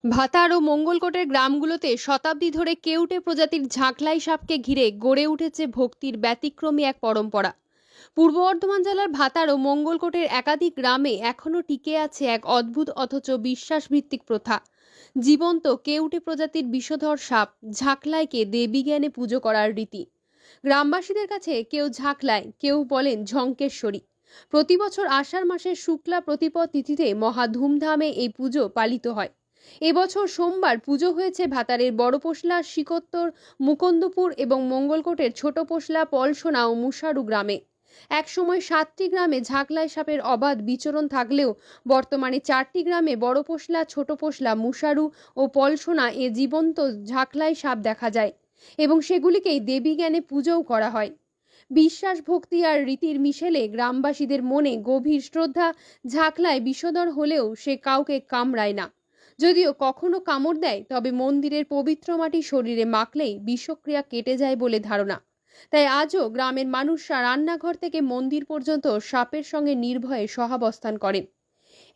ভাতার ও মঙ্গলকোটের গ্রামগুলোতে শতাব্দী ধরে কেউটে প্রজাতির ঝাঁকলাই সাপকে ঘিরে গড়ে উঠেছে ভক্তির ব্যতিক্রমী এক পরম্পরা। পূর্ব বর্ধমান জেলার ভাতার ও মঙ্গলকোটের একাধিক গ্রামে এখনও টিকে আছে এক অদ্ভুত অথচ বিশ্বাসভিত্তিক প্রথা। জীবন্ত কেউটে প্রজাতির বিষধর সাপ ঝাঁকলাইকে দেবী জ্ঞানে পুজো করার রীতি। গ্রামবাসীদের কাছে কেউ ঝাঁকলাই, কেউ বলেন ঝঙ্কেশ্বরী। প্রতি বছর আষাঢ় মাসের শুক্লা প্রতিপদ তিথিতে মহা ধুমধামে এই পুজো পালিত হয়। এবছর সোমবার পুজো হয়েছে ভাতারের বড় পোশলা, শিকোত্তর, মুকুন্দপুর এবং মঙ্গলকোটের ছোট পোশলা, পলসোনা ও মুশারু গ্রামে। একসময় 7টি গ্রামে ঝাঁকলাই সাপের অবাধ বিচরণ থাকলেও বর্তমানে 4টি গ্রামে বড় পোশলা, ছোট পোশলা, মুশারু ও পলসোনা এ জীবন্ত ঝাঁকলাই সাপ দেখা যায় এবং সেগুলিকেই দেবী জ্ঞানে পুজোও করা হয়। বিশ্বাস, ভক্তি আর রীতির মিশেলে গ্রামবাসীদের মনে গভীর শ্রদ্ধা। ঝাঁকলাই বিষধর হলেও সে কাউকে কামড়ায় না। যদিও কখনো কামড় দেয়, তবে মন্দিরের পবিত্র মাটি শরীরে মাখলেই বিষক্রিয়া কেটে যায় বলে ধারণা। তাই আজও গ্রামের মানুষরা রান্নাঘর থেকে মন্দির পর্যন্ত সাপের সঙ্গে নির্ভয়ে সহাবস্থান করেন।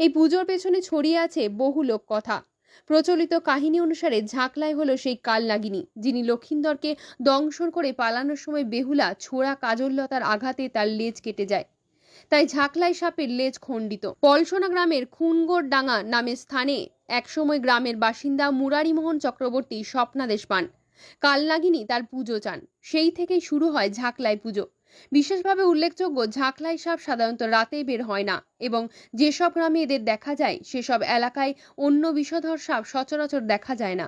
এই পুজোর পেছনে ছড়িয়ে আছে বহু লোককথা। প্রচলিত কাহিনী অনুসারে ঝাঁকলাই হলো সেই কালনাগিনী, যিনি লক্ষিন্দরকে দংশন করে পালানোর সময় বেহুলা ছোড়া কাজললতার আঘাতে তার লেজ কেটে যায়। তাই ঝাঁকলাই সাপের লেজ খণ্ডিত। পলসোনা গ্রামের খুনগড় ডাঙ্গা নামের স্থানে একসময় গ্রামের বাসিন্দা মুরারিমোহন চক্রবর্তী স্বপ্নাদেশ পান। কালনাগিনী তার পুজো চান। সেই থেকেই শুরু হয় ঝাঁকলাই পুজো। বিশেষভাবে উল্লেখযোগ্য, ঝাঁকলাই সাপ সাধারণত রাতে বের হয় না এবং যেসব গ্রামে এদের দেখা যায় সেসব এলাকায় অন্য বিষধর সাপ সচরাচর দেখা যায় না।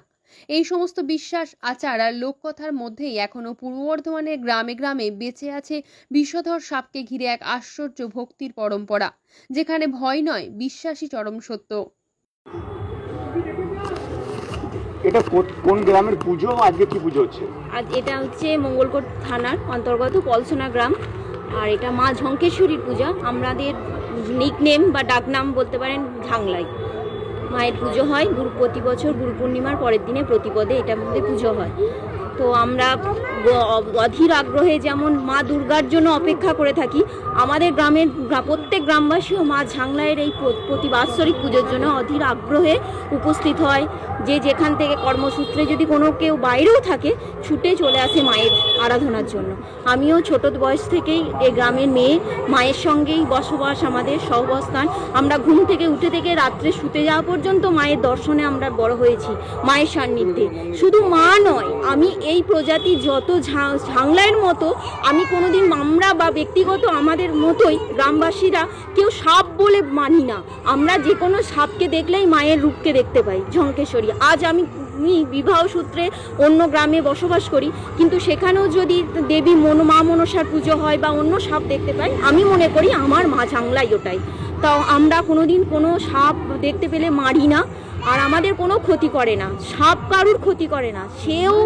এই সমস্ত বিশ্বাস, আচার আর লোককথার মধ্যেই এখনো পূর্ব বর্ধমানের গ্রামে গ্রামে বেঁচে আছে বিষধর সাপকে ঘিরে এক আশ্চর্য ভক্তির পরম্পরা, যেখানে ভয় নয়, বিশ্বাসই চরম সত্য। এটা কোন গ্রামের পুজো? আজকে কি পুজো হচ্ছে? আজ এটা হচ্ছে মঙ্গলকোট থানার অন্তর্গত পলসোনা গ্রাম, আর এটা মা ঝঙ্কেশ্বরীর পূজা। আমাদের নিকনেম বা ডাকনাম বলতে পারেন ঝাংলাই। মায়ের পুজো হয় প্রতি বছর গুরু পূর্ণিমার পরের দিনে প্রতিপদে এটার মধ্যে পুজো হয়। তো আমরা অধীর আগ্রহে যেমন মা দুর্গার জন্য অপেক্ষা করে থাকি, আমাদের গ্রামের প্রত্যেক গ্রামবাসীও মা ঝাংলাইয়ের এই প্রতি বাৎসরিক পুজোর জন্য অধীর আগ্রহে উপস্থিত হয়। যে যেখান থেকে কর্মসূত্রে যদি কোনো কেউ বাইরেও থাকে, ছুটে চলে আসে মায়ের আরাধনার জন্য। আমিও ছোট বয়স থেকেই এই গ্রামের মেয়ে, মায়ের সঙ্গেই বসবাস, আমাদের সহবস্থান। আমরা ঘুম থেকে উঠে থেকে রাত্রে শুতে যাওয়া পর্যন্ত মায়ের দর্শনে আমরা বড় হয়েছি, মায়ের সান্নিধ্যে। শুধু মা নয়, আমি এই প্রজাতি যত ঝাংলাইয়ের মতো আমি কোনোদিন আমরা বা ব্যক্তিগত আমাদের মতোই গ্রামবাসীরা কেউ সাপ বলে মানি না। আমরা যে কোনো সাপকে দেখলেই মায়ের রূপকে দেখতে পাই, ঝঙ্কেশ্বরী। আজ আমি বিবাহ সূত্রে অন্য গ্রামে বসবাস করি, কিন্তু সেখানেও যদি দেবী মা মনসার পুজো হয় বা অন্য সাপ দেখতে পাই, আমি মনে করি আমার মা ঝাংলাই ওটাই। তাও আমরা কোনোদিন কোনো সাপ দেখতে পেলে মারি না, আর আমাদের কোনো ক্ষতি করে না। সাপ কারুর ক্ষতি করে না। সেও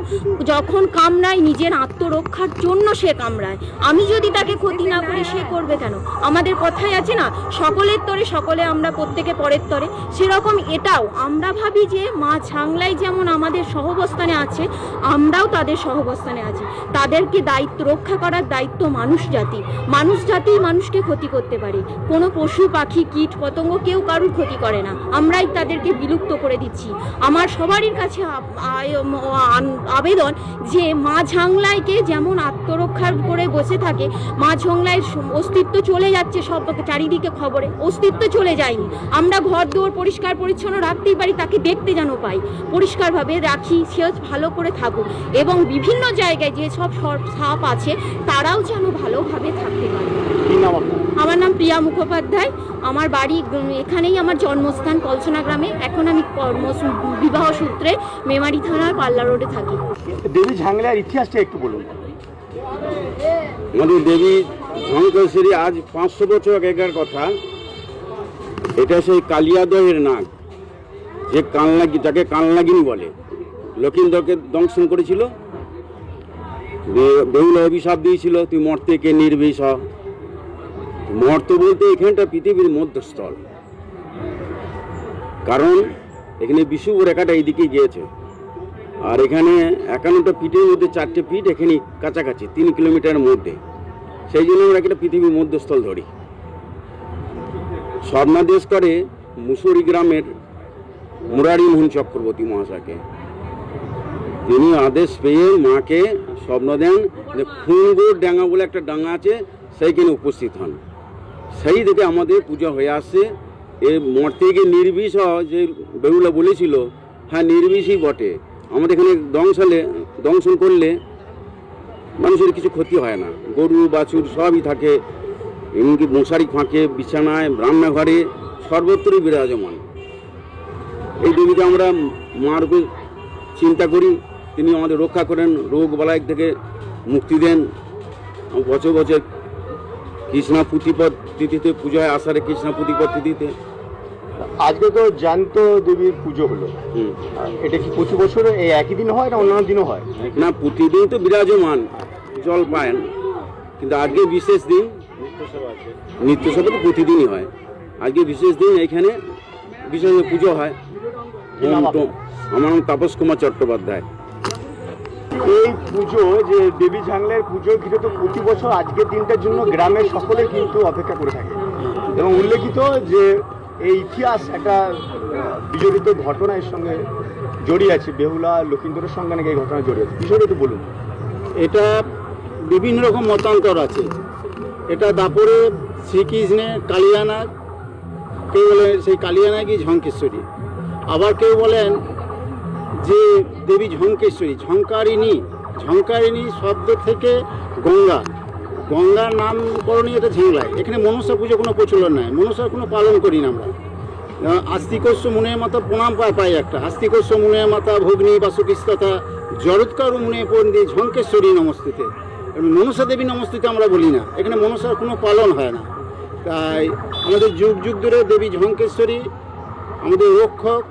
যখন কামড়ায় নিজের আত্মরক্ষার জন্য সে কামড়ায়। আমি যদি তাকে ক্ষতি না করি, সে করবে কেন? আমাদের কথাই আছে না, সকলের তরে সকলে আমরা প্রত্যেকে পরের তরে। সেরকম এটাও আমরা ভাবি যে মা ঝাংলাই যেমন আমাদের সহবস্থানে আছে, আমরাও তাদের সহবস্থানে আছি। তাদেরকে দায়িত্ব রক্ষা করার দায়িত্ব মানুষ জাতি। মানুষ জাতি মানুষকে ক্ষতি করতে পারে, কোনো পশু পাখি কীট পতঙ্গ কেউ কারুর ক্ষতি করে না। আমরাই তাদেরকে বিলুপ্ত করে দিচ্ছি। আমার সবারই কাছে আবেদন যে মা ঝাংলাইকে যেমন আত্মরক্ষা করে বসে থাকে, মা ঝাংলাইয়ের অস্তিত্ব চলে যাচ্ছে সব চারিদিকে খবরে, অস্তিত্ব চলে যায়নি। আমরা ঘর দুয়ার পরিষ্কার পরিচ্ছন্ন রাখতেই পারি, তাকে দেখতে যেন পাই, পরিষ্কারভাবে রাখি, সে ভালো করে থাকুক এবং বিভিন্ন জায়গায় যে সব সাপ আছে তারাও যেন ভালোভাবে থাকতে পারে। আমার নাম প্রিয়া মুখোপাধ্যায়। আমার বাড়ি এখানেই, আমার জন্মস্থান পলসোনা গ্রামে। এখন আমি বিবাহ সূত্রে মেমারি থানার পাল্লা রোডে থাকি। দেবী ঝাংলাইয়ের ইতিহাসটা একটু বলুন। আমাদের দেবী ঝঙ্কেশ্বরী আজ 500 বছর আগেকার কথা। এটা সেই কালিয়াদহের নাগ, যে যাকে কালনাগিনী বলে, লক্ষিন্দরকে দংশন করেছিল। বেহুলা অভিশাপ দিয়েছিল, তুই মর্তে কে নির্বিষ হ। মর্ত বলতে এখানটা পৃথিবীর মধ্যস্থল, কারণ এখানে বিষুব রেখাটা এইদিকে গিয়েছে। আর এখানে 51টা পিঠের মধ্যে 4টে পিঠ এখানে কাছাকাছি 3 কিলোমিটারের মধ্যে। সেই জন্য আমরা একটা পৃথিবীর মধ্যস্থল ধরি। স্বর্ণাদেশ করে মুসুরি গ্রামের মুরারি মোহন চক্রবর্তী মহাশয়কে। তিনি আদেশ পেয়ে মাকে স্বপ্ন দেন যে খুনগোর ডাঙ্গা বলে একটা ডাঙ্গা আছে, সেইখানে উপস্থিত হন। সেই থেকে আমাদের পূজা হয়ে আসছে। এর মঠ থেকে নির্বিষ যে বেহুলা বলেছিল, হ্যাঁ নির্বিষই বটে। আমাদের এখানে দংশন করলে মানুষের কিছু ক্ষতি হয় না, গরু বাছুর সবই থাকে, এমনকি মশারি ফাঁকে, বিছানায়, রান্নাঘরে সর্বত্রই বিরাজমান। এই দেবীকে আমরা মার উপর চিন্তা করি, তিনি আমাদের রক্ষা করেন, রোগ বালাই থেকে মুক্তি দেন। বছর বছর কৃষ্ণা প্রতিপদ তিথিতে পুজো হয়, আষাঢ়ে কৃষ্ণা প্রতিপদ তিথিতে। আজকে তো জ্যান্ত দেবীর পুজো হলো, এটা কি প্রতি বছর এই একই দিন হয় না অন্যান্য দিনও হয়? না, প্রতিদিন তো বিরাজমান, জল পায়েন, কিন্তু আজকে বিশেষ দিন। নিত্যসভা তো প্রতিদিনই হয়, আজকে বিশেষ দিন এখানে বিশেষ পুজো হয়। আমার নাম তাপস কুমার চট্টোপাধ্যায়। এই পুজো যে দেবী ঝাংলার পুজো ঘিরে তো প্রতি বছর আজকের দিনটার জন্য গ্রামের সকলে কিন্তু অপেক্ষা করে থাকে, এবং উল্লেখিত যে এই ইতিহাস একটা বিজড়িত ঘটনা এর সঙ্গে জড়িয়ে আছে, বেহুলা লক্ষিন্দরের সঙ্গে নাকি এই ঘটনা জড়িয়ে আছে, বিষয়টা একটু বলুন। এটা বিভিন্ন রকম মতান্তর আছে। এটা দাপরে শ্রীকৃষ্ণের কালিয়ানাগ, কেউ বলেন সেই কালিয়ানাগই ঝঙ্কেশ্বরী, আবার কেউ বলেন যে দেবী ঝঙ্কেশ্বরী, ঝঙ্কারিণী শব্দ থেকে গঙ্গার নামকরণই এটা ঝাংলায়। এখানে মনসা পুজো কোনো প্রচলন নাই, মনসার কোনো পালন করি না আমরা। আস্তিকস্য মুনের মাতা প্রণাম পাই একটা, আস্তিকস্য মুনের মাতা ভগ্নী বাসুকিস্তথা জরৎকার মুনে পন্ডি ঝঙ্কেশ্বরী নমস্তিতে। মনসা দেবী নমস্তিতে আমরা বলি না, এখানে মনসার কোনো পালন হয় না। তাই আমাদের যুগ যুগ ধরে দেবী ঝঙ্কেশ্বরী আমাদের রক্ষক,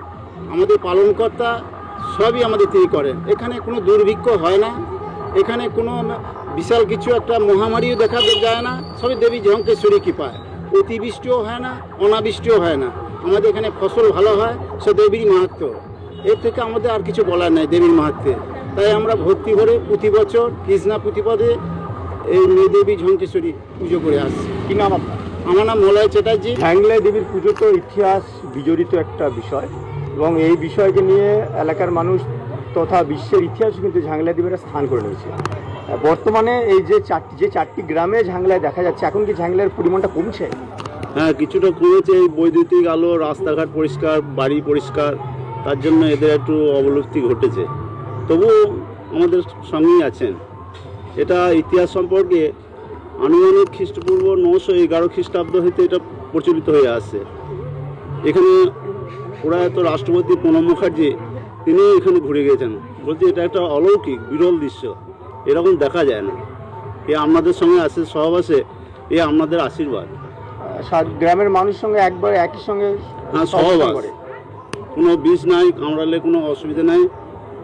আমাদের পালনকর্তা, সবই আমাদের তিনি করেন। এখানে কোনো দুর্ভিক্ষ হয় না, এখানে কোনো বিশাল কিছু একটা মহামারীও দেখা যায় না, সবই দেবী ঝঙ্কেশ্বরী কৃপায়। অতিবৃষ্টিও হয় না, অনাবৃষ্টিও হয় না, আমাদের এখানে ফসল ভালো হয়, সে দেবীর মাহাত্ম্য। এর থেকে আমাদের আর কিছু বলার নাই দেবীর মাহাত্ম্যে। তাই আমরা ভক্তি ভরে প্রতি বছর কৃষ্ণা প্রতিপদে এই দেবী ঝঙ্কেশ্বরী পুজো করে আসছি। কি নাম আপনার? আমার নাম মলয় চ্যাটার্জি। ঝাংলাই দেবীর পুজো তো ইতিহাস বিজড়িত একটা বিষয়, এবং এই বিষয়কে নিয়ে এলাকার মানুষ তথা বিশ্বের ইতিহাসও কিন্তু ঝাংলাই দেবীরা স্থান করে নিয়েছে। বর্তমানে এই যে চারটি গ্রামে ঝাংলায় দেখা যাচ্ছে, এখন কি ঝাংলার পরিমাণটা কমছে? হ্যাঁ, কিছুটা কমেছে। এই বৈদ্যুতিক আলো, রাস্তাঘাট পরিষ্কার, বাড়ি পরিষ্কার, তার জন্য এদের একটু অবলুপ্তি ঘটেছে, তবুও আমাদের সঙ্গেই আছেন। এটা ইতিহাস সম্পর্কে আনুমানিক খ্রিস্টপূর্ব 911 খ্রিস্টাব্দ হইতে এটা প্রচলিত হয়ে আসছে। এখানে প্রয়াত রাষ্ট্রপতি প্রণব মুখার্জি তিনি এখানে ঘুরে গিয়েছেন, বলতে এটা একটা অলৌকিক বিরল দৃশ্য, এরকম দেখা যায় না। এ আপনাদের সঙ্গে আসে সহবাসে, এ আপনাদের আশীর্বাদ। গ্রামের মানুষের সঙ্গে একবার একই সঙ্গে সহবাস, কোনো বিষ নাই, কামড়ালে কোনো অসুবিধা নাই,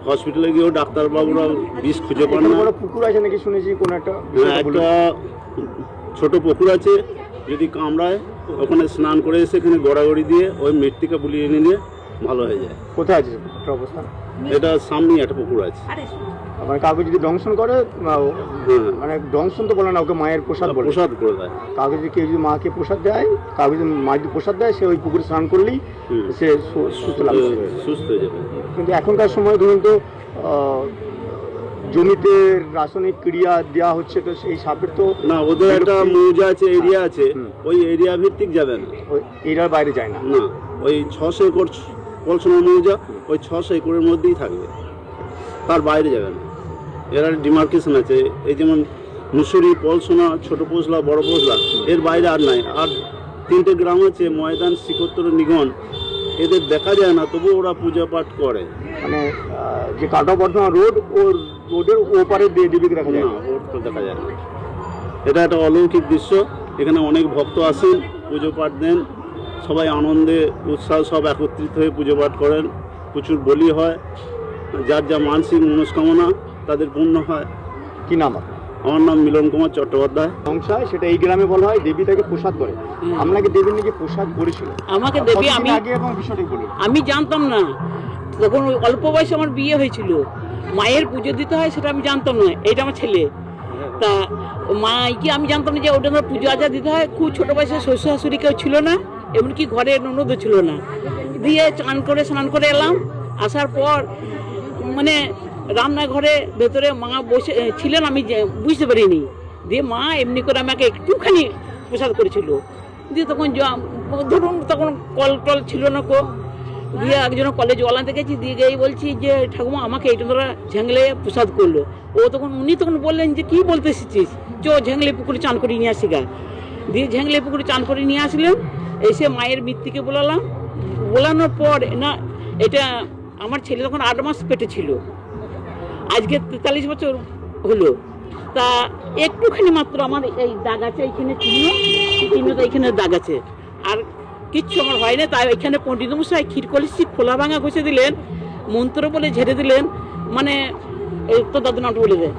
হসপিটালে গিয়েও ডাক্তারবাবুরা বিষ খুঁজে পান না। পুকুর আছে নাকি শুনেছি, কোন একটা ছোট পুকুর আছে, যদি কামড়ায় ওখানে স্নান করে এসে এখানে গড়াগড়ি দিয়ে ওই মৃত্তিকা বুলিয়ে নিলে ভালো হয়ে যায়। কোথায় আছে অবস্থা? এটা সামনেই একটা পুকুর আছে। মানে কাউকে যদি দংশন করে, মানে দংশন তো বলে না, ওকে মায়ের প্রসাদ বলে, প্রসাদ করে দেয়। কাউকে যদি কেউ যদি মাকে প্রসাদ দেয়, কাউকে যদি মা যদি প্রসাদ দেয়, সে ওই পুকুরে স্নান করলেই সে সুস্থ হয়ে যাবে। কিন্তু এখনকার সময় ধরুন তো জমিতে রাসায়নিক ক্রিয়া দেওয়া হচ্ছে, তো সেই সাপের তো না, ওদের একটা মৌজা আছে, এরিয়া আছে, ওই এরিয়া ভিত্তিক যাবে না, ওই এরিয়ার বাইরে যায় না। না, ওই 600 একর পলসোনা মৌজা, ওই 600 একরের মধ্যেই থাকবে, তার বাইরে যাবে না। এর ডিমার্কেশন আছে, এই যেমন মুসুরি, পলসোনা, ছোট পোজলা, বড় পোজলা, এর বাইরে আর নাই। আর 3টে গ্রাম আছে, ময়দান, শিকোত্তর, নিগন, এদের দেখা যায় না, তবু ওরা পূজা পাঠ করে। মানে যে কাটা বর্ধমান রোড, রোডের ওপারে দেবীকে দেখা যায় না, ওটা দেখা যায় না। এটা একটা অলৌকিক দৃশ্য। এখানে অনেক ভক্ত আসেন, পুজো পাঠ দেন, সবাই আনন্দে উৎসাহ সব একত্রিত হয়ে পুজো পাঠ করেন। প্রচুর বলি হয়, যার যা মানসিক মনস্কামনা তাদের পূর্ণ হয়। কি নাম? আমার নাম মিলন কুমার চট্টোপাধ্যায়। সংসায় সেটা এই গ্রামে বলা হয়, দেবী তাকে প্রসাদ করে। আপনাকে দেবী নাকি প্রসাদ করেছিল? আমাকে দেবী, আমি আগে এবং বিষয়টি বলুন। আমি জানতাম না, তখন ওই অল্প বয়সে আমার বিয়ে হয়েছিল। মায়ের পুজো দিতে হয় সেটা আমি জানতাম না, এটা আমার ছেলে। তা মাইকে আমি জানতাম না যে ওটা পুজো আজা দিতে হয়। খুব ছোটো বয়সে শ্বশুর শাশুড়ি কেউ ছিল না, এমনকি ঘরে ননদও ছিল না। দিয়ে স্নান করে এলাম। আসার পর মানে রান্নাঘরে ভেতরে মা বসে ছিলেন, আমি বুঝতে পারিনি। দিয়ে মা এমনি করে আমাকে একটুখানি প্রসাদ করেছিল। দিয়ে তখন ধরুন তখন কল টল ছিল না কো। দিয়ে একজন কলেজ ওয়ালাতে গেছি, দিয়ে গিয়ে বলছি যে ঠাকুমা আমাকে এইটা ধরা ঝাংলে প্রসাদ করলো। উনি তখন বললেন যে কি বলতে এসেছিস, ঝাংলে পুকুরে চান করে নিয়ে আসি গা। দিয়ে ঝাংলে পুকুরে চান করে নিয়ে আসলেন। এসে মায়ের মৃত্যুকে বলানোর পর না, এটা আমার ছেলে তখন 8 মাস পেটে ছিল, আজকে 43 বছর হলো। তা একটুখানি মাত্র আমার এই দাগ আছে, এইখানে চিহ্নটা এইখানে দাগ আছে, আর কিচ্ছু আমার হয় না। তাই এখানে পণ্ডিত মশাই ক্ষীর কলসি খোলা ভাঙা ঘষে দিলেন, মন্ত্র বলে ঝেড়ে দিলেন, মানে এই তো দাদু নামটা বলে দেয়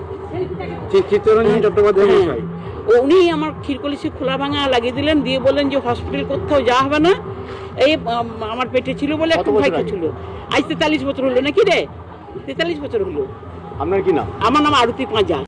চিত্তরঞ্জন চট্টোপাধ্যায় মশাই। উনি আমার ক্ষীর কলসি খোলা ভাঙা লাগিয়ে দিলেন। দিয়ে বললেন যে হসপিটাল কোথাও যাওয়া হবে না, এই আমার পেটে ছিল বলে একটু ভয় ছিল। আজ 43 বছর হলো নাকি রে, 43 বছর হলো। আপনার কি নাম? আমার নাম আরতি পাঁজা।